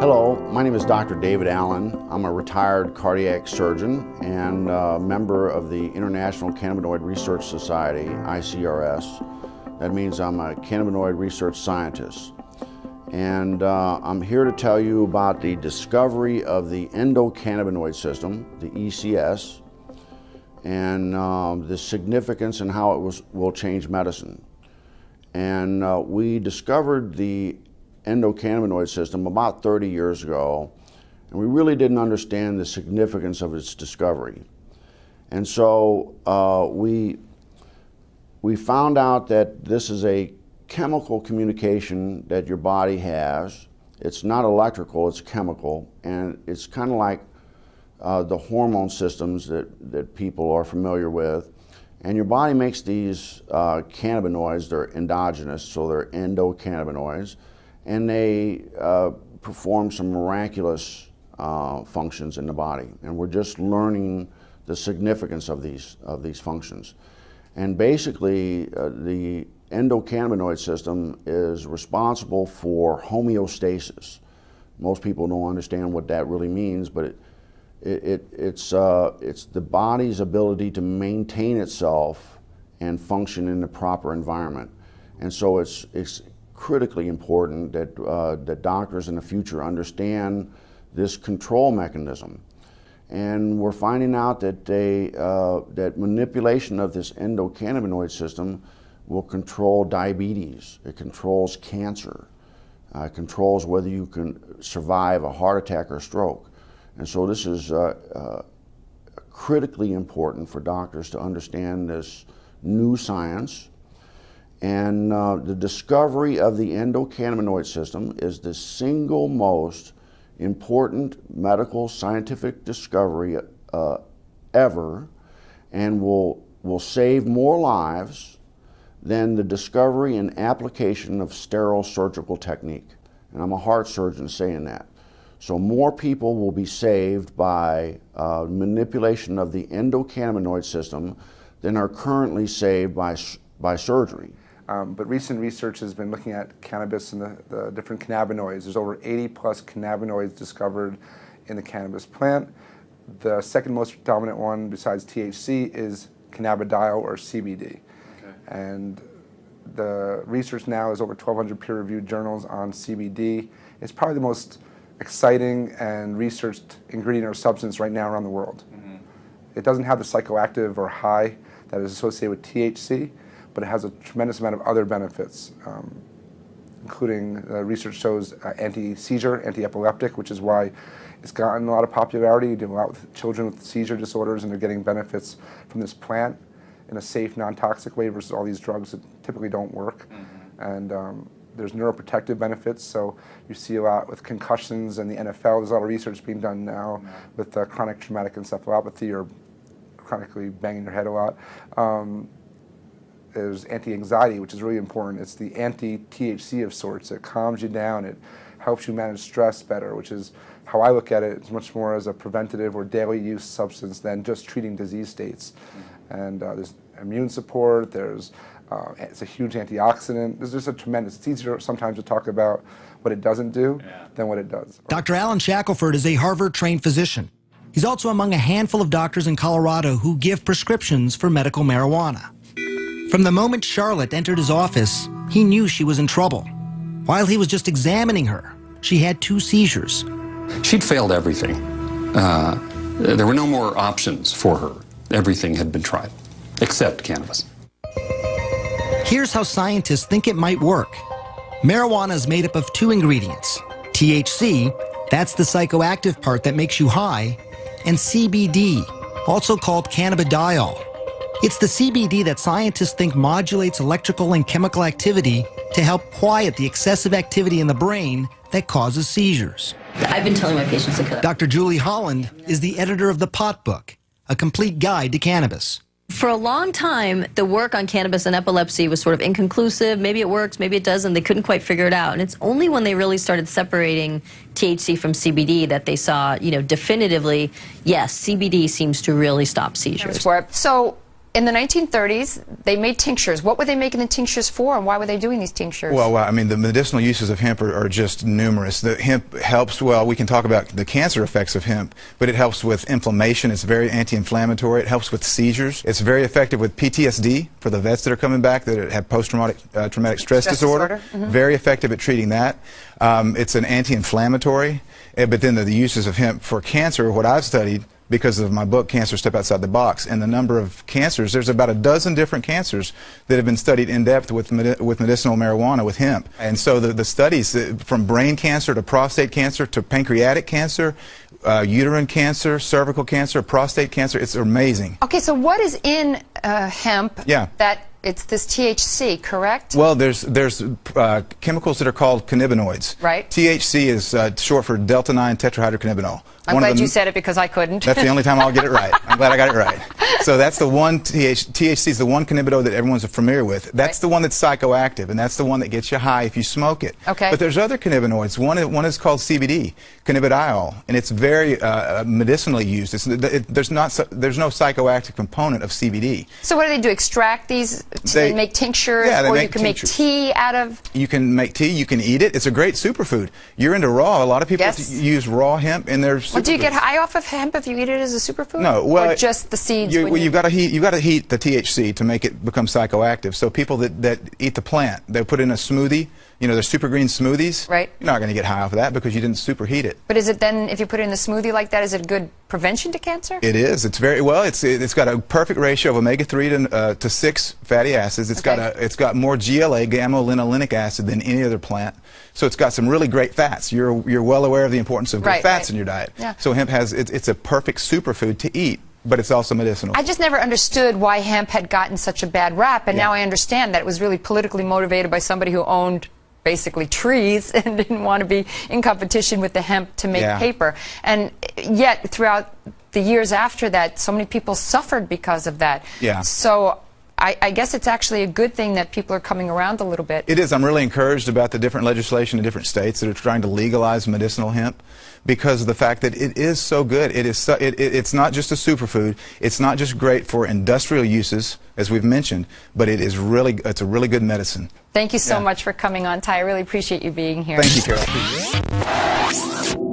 Hello, my name is Dr. David Allen. I'm a retired cardiac surgeon and a member of the International Cannabinoid Research Society, ICRS. That means I'm a cannabinoid research scientist. And I'm here to tell you about the discovery of the endocannabinoid system, the ECS, and the significance and how it will change medicine. And we discovered the endocannabinoid system about 30 years ago, and we really didn't understand the significance of its discovery. And so we found out that this is a chemical communication that your body has. It's not electrical, it's chemical, and it's kind of like the hormone systems that people are familiar with. And your body makes these cannabinoids. They're endogenous, so they're endocannabinoids, and they perform some miraculous functions in the body. And we're just learning the significance of these functions. And basically, the endocannabinoid system is responsible for homeostasis. Most people don't understand what that really means, but it's the body's ability to maintain itself and function in the proper environment. And so it's critically important that that doctors in the future understand this control mechanism. And we're finding out that that manipulation of this endocannabinoid system will control diabetes. It controls cancer. It controls whether you can survive a heart attack or stroke. And so this is critically important for doctors to understand this new science. And the discovery of the endocannabinoid system is the single most important medical scientific discovery ever, and will save more lives than the discovery and application of sterile surgical technique. And I'm a heart surgeon saying that. So more people will be saved by manipulation of the endocannabinoid system than are currently saved by surgery. But recent research has been looking at cannabis and the different cannabinoids. There's over 80 plus cannabinoids discovered in the cannabis plant. The second most dominant one besides THC is cannabidiol or CBD. Okay. And the research now is over 1,200 peer-reviewed journals on CBD. It's probably the most exciting and researched ingredient or substance right now around the world. Mm-hmm. It doesn't have the psychoactive or high that is associated with THC, but it has a tremendous amount of other benefits, including research shows anti-seizure, anti-epileptic, which is why it's gotten a lot of popularity. You do a lot with children with seizure disorders, and they're getting benefits from this plant in a safe, non-toxic way versus all these drugs that typically don't work. Mm-hmm. And there's neuroprotective benefits, so you see a lot with concussions and the NFL. There's a lot of research being done now with chronic traumatic encephalopathy or chronically banging your head a lot. There's anti-anxiety, which is really important. It's the anti-THC of sorts. It calms you down. It helps you manage stress better, which is how I look at it. It's much more as a preventative or daily use substance than just treating disease states. Mm-hmm. And there's immune support. There's it's a huge antioxidant. There's just a tremendous. It's easier sometimes to talk about what it doesn't do than what it does. Dr. Alan Shackelford is a Harvard-trained physician. He's also among a handful of doctors in Colorado who give prescriptions for medical marijuana. From the moment Charlotte entered his office, he knew she was in trouble. While he was just examining her, she had 2 seizures. She'd failed everything. There were no more options for her. Everything had been tried, except cannabis. Here's how scientists think it might work. Marijuana is made up of 2 ingredients. THC, that's the psychoactive part that makes you high, and CBD, also called cannabidiol. It's the CBD that scientists think modulates electrical and chemical activity to help quiet the excessive activity in the brain that causes seizures. I've been telling my patients to cut. Dr. Julie Holland is the editor of the Pot Book, a complete guide to cannabis. For a long time, the work on cannabis and epilepsy was sort of inconclusive. Maybe it works, maybe it doesn't. They couldn't quite figure it out. And it's only when they really started separating THC from CBD that they saw, definitively, yes, CBD seems to really stop seizures. So in the 1930s, they made tinctures. What were they making the tinctures for, and why were they doing these tinctures? Well, I mean, the medicinal uses of hemp are just numerous. The hemp helps, well, we can talk about the cancer effects of hemp, but it helps with inflammation. It's very anti-inflammatory. It helps with seizures. It's very effective with PTSD for the vets that are coming back that have post-traumatic traumatic stress disorder. Very effective at treating that. It's an anti-inflammatory. But then the uses of hemp for cancer, what I've studied, because of my book, Cancer Step Outside the Box, and the number of cancers, there's about a dozen different cancers that have been studied in depth with medicinal marijuana, with hemp. And so the studies, from brain cancer to prostate cancer to pancreatic cancer, uterine cancer, cervical cancer, prostate cancer, it's amazing. Okay, so what is in hemp that it's this THC, correct? Well, there's chemicals that are called cannabinoids. Right. THC is short for delta-9 tetrahydrocannabinol. I'm glad you said it because I couldn't. That's the only time I'll get it right. I'm glad I got it right. So that's the one, THC is the one cannabinoid that everyone's familiar with. That's the one that's psychoactive, and that's the one that gets you high if you smoke it. Okay. But there's other cannabinoids. One is called CBD, cannabidiol, and it's very medicinally used. There's no psychoactive component of CBD. So what do? Extract these to make tinctures, or you can make tea out of? You can make tea. You can eat it. It's a great superfood. You're into raw. A lot of people use raw hemp in their superfoods. Well, do you get high off of hemp if you eat it as a superfood? No, well, or just the seeds. You've got to heat the THC to make it become psychoactive. So people that eat the plant, they put in a smoothie. You know, the super green smoothies. Right. You're not going to get high off of that because you didn't superheat it. But is it then, if you put it in a smoothie like that, is it a good prevention to cancer? It is. It's very well. It's got a perfect ratio of omega-3 to 6 fatty acids. It's got more GLA, gamma-linolenic acid, than any other plant. So it's got some really great fats. You're well aware of the importance of good fats in your diet. Yeah. So hemp it's a perfect superfood to eat, but it's also medicinal. I just never understood why hemp had gotten such a bad rap, and now I understand that it was really politically motivated by somebody who owned basically trees and didn't want to be in competition with the hemp to make paper. And yet, throughout the years after that, so many people suffered because of that. Yeah. So I guess it's actually a good thing that people are coming around a little bit. It is. I'm really encouraged about the different legislation in different states that are trying to legalize medicinal hemp because of the fact that it is so good. It's not just a superfood. It's not just great for industrial uses, as we've mentioned, but it's a really good medicine. Thank you so much for coming on, Ty. I really appreciate you being here. Thank you, Carol.